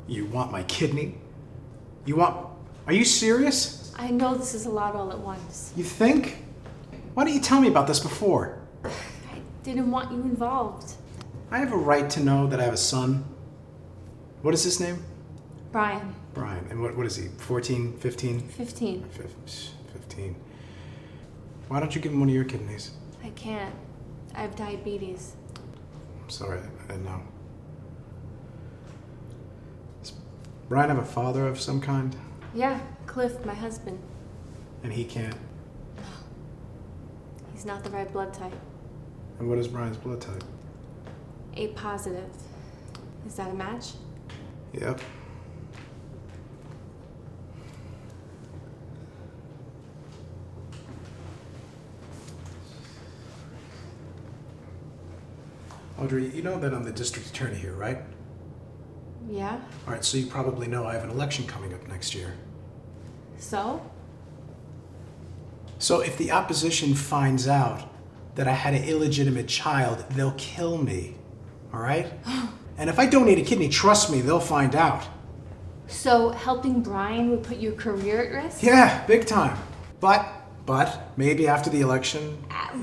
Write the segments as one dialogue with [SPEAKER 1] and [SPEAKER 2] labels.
[SPEAKER 1] You want my kidney? Are you serious?
[SPEAKER 2] I know this is a lot all at once.
[SPEAKER 1] You think? Why didn't you tell me about this before?
[SPEAKER 2] I didn't want you involved.
[SPEAKER 1] I have a right to know that I have a son. What is his name?
[SPEAKER 2] Brian.
[SPEAKER 1] Brian. And what is he? 14, 15?
[SPEAKER 2] 15.
[SPEAKER 1] 15. Why don't you give him one of your kidneys?
[SPEAKER 2] I can't. I have diabetes.
[SPEAKER 1] I'm sorry, I didn't know. Does Brian have a father of some kind?
[SPEAKER 2] Yeah, Cliff, my husband.
[SPEAKER 1] And he can't?
[SPEAKER 2] He's not the right blood type.
[SPEAKER 1] And what is Brian's blood type?
[SPEAKER 2] A positive. Is that a match?
[SPEAKER 1] Yep. Audrey, you know that I'm the district attorney here, right?
[SPEAKER 2] Yeah.
[SPEAKER 1] All right, so you probably know I have an election coming up next year.
[SPEAKER 2] So?
[SPEAKER 1] So if the opposition finds out that I had an illegitimate child, they'll kill me, all right? And if I donate a kidney, trust me, they'll find out.
[SPEAKER 2] So helping Brian would put your career at risk?
[SPEAKER 1] Yeah, big time. But maybe after the election.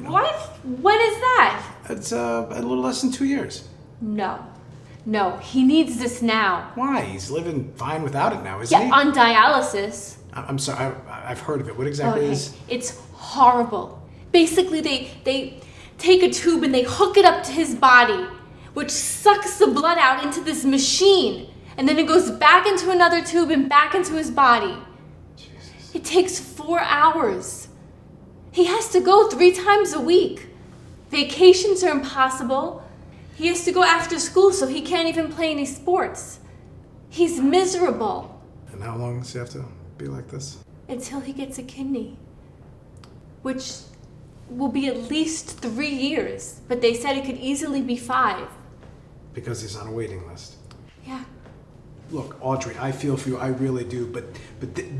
[SPEAKER 2] What? When is that?
[SPEAKER 1] It's a little less than 2 years.
[SPEAKER 2] No, he needs this now.
[SPEAKER 1] Why? He's living fine without it now, isn't
[SPEAKER 2] Yeah,
[SPEAKER 1] he?
[SPEAKER 2] on dialysis.
[SPEAKER 1] I'm sorry, I've heard of it. What exactly is?
[SPEAKER 2] It's horrible. Basically, they take a tube and they hook it up to his body, which sucks the blood out into this machine. And then it goes back into another tube and back into his body.
[SPEAKER 1] Jesus.
[SPEAKER 2] It takes 4 hours. He has to go 3 times a week. Vacations are impossible. He has to go after school, so he can't even play any sports. He's miserable.
[SPEAKER 1] And how long does he have to be like this?
[SPEAKER 2] Until he gets a kidney. Which will be at least 3 years. But they said it could easily be 5.
[SPEAKER 1] Because he's on a waiting list.
[SPEAKER 2] Yeah.
[SPEAKER 1] Look, Audrey, I feel for you, I really do, but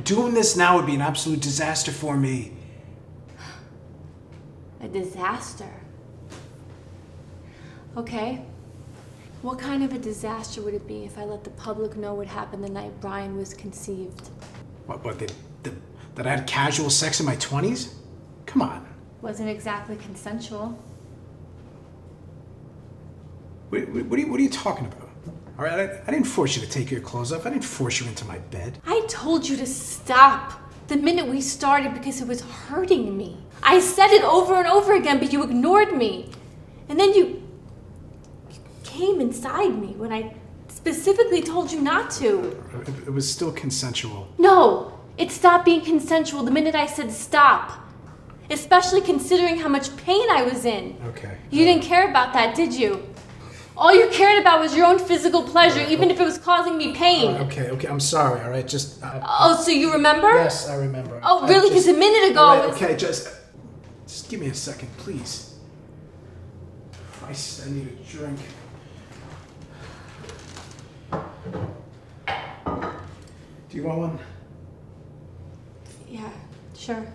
[SPEAKER 1] doing this now would be an absolute disaster for me.
[SPEAKER 2] A disaster. Okay. What kind of a disaster would it be if I let the public know what happened the night Brian was conceived?
[SPEAKER 1] What, that I had casual sex in my 20s? Come on.
[SPEAKER 2] Wasn't exactly consensual.
[SPEAKER 1] What are you talking about? All right, I didn't force you to take your clothes off. I didn't force you into my bed.
[SPEAKER 2] I told you to stop the minute we started because it was hurting me. I said it over and over again, but you ignored me. And then you came inside me when I specifically told you not to.
[SPEAKER 1] It was still consensual.
[SPEAKER 2] No, it stopped being consensual the minute I said stop. Especially considering how much pain I was in.
[SPEAKER 1] Okay.
[SPEAKER 2] You didn't care about that, did you? All you cared about was your own physical pleasure, even if it was causing me pain.
[SPEAKER 1] Okay, I'm sorry, all right? Just...
[SPEAKER 2] Oh, so you remember?
[SPEAKER 1] Yes, I remember.
[SPEAKER 2] Oh, really? Because a minute ago...
[SPEAKER 1] All right, okay, just give me a second, please. Christ, I need a drink. Do you want one?
[SPEAKER 2] Yeah, sure.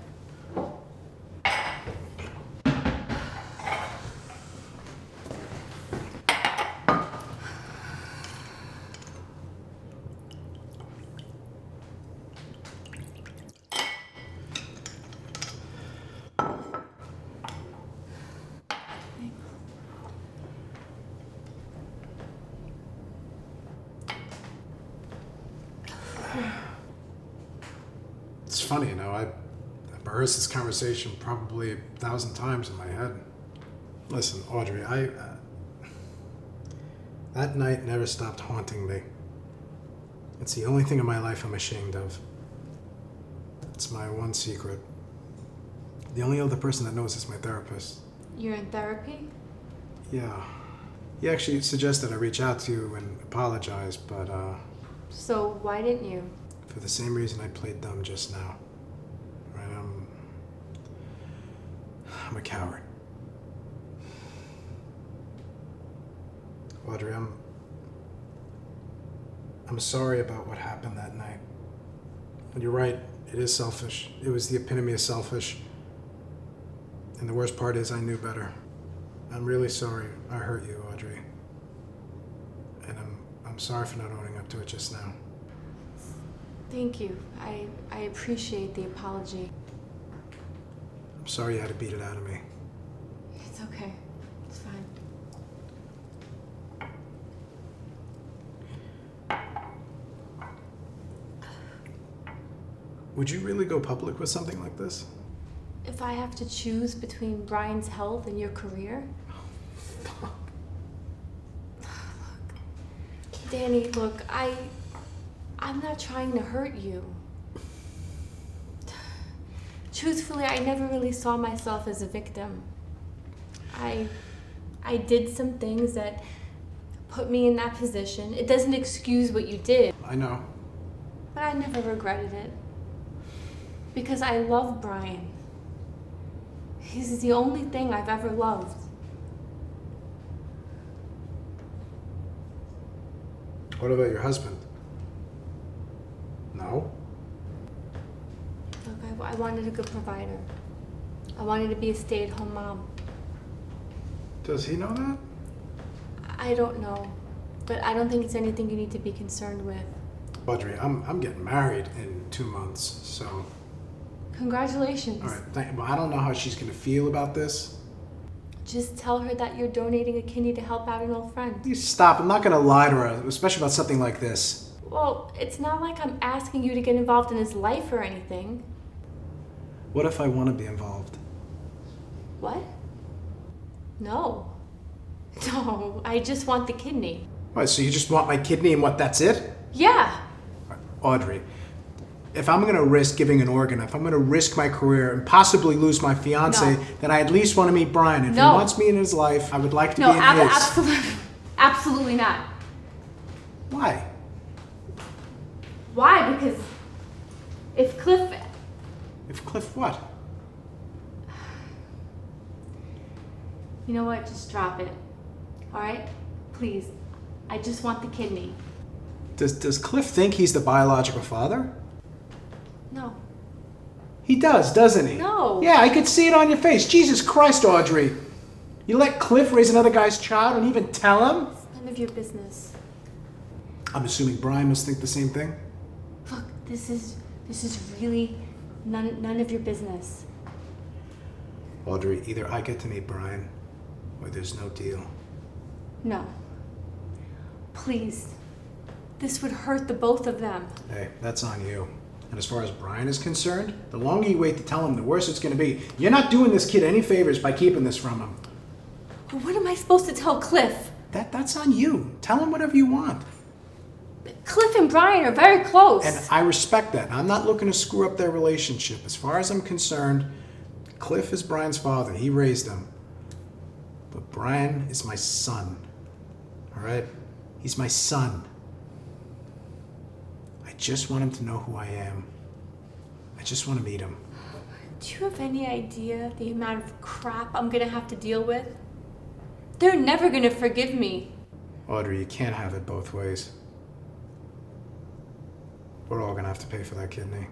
[SPEAKER 1] It's funny, I've rehearsed this conversation probably 1,000 times in my head. Listen, Audrey, that night never stopped haunting me. It's the only thing in my life I'm ashamed of. It's my one secret. The only other person that knows is my therapist.
[SPEAKER 2] You're in therapy?
[SPEAKER 1] Yeah. He actually suggested I reach out to you and apologize, but
[SPEAKER 2] So why didn't you?
[SPEAKER 1] for the same reason I played dumb just now. Right? I'm a coward. Audrey, I'm sorry about what happened that night. And you're right, it is selfish. It was the epitome of selfish. And the worst part is I knew better. I'm really sorry I hurt you, Audrey. And I'm sorry for not owning up to it just now.
[SPEAKER 2] Thank you. I appreciate the apology.
[SPEAKER 1] I'm sorry you had to beat it out of me.
[SPEAKER 2] It's okay. It's fine.
[SPEAKER 1] Would you really go public with something like this?
[SPEAKER 2] If I have to choose between Brian's health and your career? Danny, look, I'm not trying to hurt you. Truthfully, I never really saw myself as a victim. I did some things that put me in that position. It doesn't excuse what you did.
[SPEAKER 1] I know.
[SPEAKER 2] But I never regretted it. Because I love Brian. He's the only thing I've ever loved.
[SPEAKER 1] What about your husband? No?
[SPEAKER 2] Look, I wanted a good provider. I wanted to be a stay-at-home mom.
[SPEAKER 1] Does he know that?
[SPEAKER 2] I don't know. But I don't think it's anything you need to be concerned with.
[SPEAKER 1] Audrey, I'm getting married in 2 months, so...
[SPEAKER 2] Congratulations.
[SPEAKER 1] All right, well, I don't know how she's going to feel about this.
[SPEAKER 2] Just tell her that you're donating a kidney to help out an old friend.
[SPEAKER 1] You stop. I'm not going to lie to her, especially about something like this.
[SPEAKER 2] Well, it's not like I'm asking you to get involved in his life or anything.
[SPEAKER 1] What if I want to be involved?
[SPEAKER 2] What? No. No, I just want the kidney.
[SPEAKER 1] What, so you just want my kidney and what, that's it?
[SPEAKER 2] Yeah.
[SPEAKER 1] Audrey, if I'm going to risk giving an organ, if I'm going to risk my career and possibly lose my fiance,
[SPEAKER 2] No.
[SPEAKER 1] then I at least want to meet Brian. If
[SPEAKER 2] No.
[SPEAKER 1] he wants me in his life, I would like to
[SPEAKER 2] No,
[SPEAKER 1] be in his.
[SPEAKER 2] absolutely not.
[SPEAKER 1] Why?
[SPEAKER 2] Why? Because if Cliff...
[SPEAKER 1] If Cliff what?
[SPEAKER 2] You know what? Just drop it. All right? Please. I just want the kidney.
[SPEAKER 1] Does Cliff think he's the biological father?
[SPEAKER 2] No.
[SPEAKER 1] He does, doesn't he?
[SPEAKER 2] No.
[SPEAKER 1] Yeah, I could see it on your face. Jesus Christ, Audrey. You let Cliff raise another guy's child and even tell him?
[SPEAKER 2] It's none of your business.
[SPEAKER 1] I'm assuming Brian must think the same thing.
[SPEAKER 2] Look, this is really none of your business.
[SPEAKER 1] Audrey, either I get to meet Brian or there's no deal.
[SPEAKER 2] No. Please. This would hurt the both of them.
[SPEAKER 1] Hey, that's on you. And as far as Brian is concerned, the longer you wait to tell him, the worse it's going to be. You're not doing this kid any favors by keeping this from him.
[SPEAKER 2] But what am I supposed to tell Cliff?
[SPEAKER 1] That's on you. Tell him whatever you want.
[SPEAKER 2] Cliff and Brian are very close.
[SPEAKER 1] And I respect that. I'm not looking to screw up their relationship. As far as I'm concerned, Cliff is Brian's father. He raised him. But Brian is my son. All right? He's my son. I just want him to know who I am. I just want to meet him.
[SPEAKER 2] Do you have any idea the amount of crap I'm gonna have to deal with? They're never gonna forgive me.
[SPEAKER 1] Audrey, you can't have it both ways. We're all gonna have to pay for that kidney.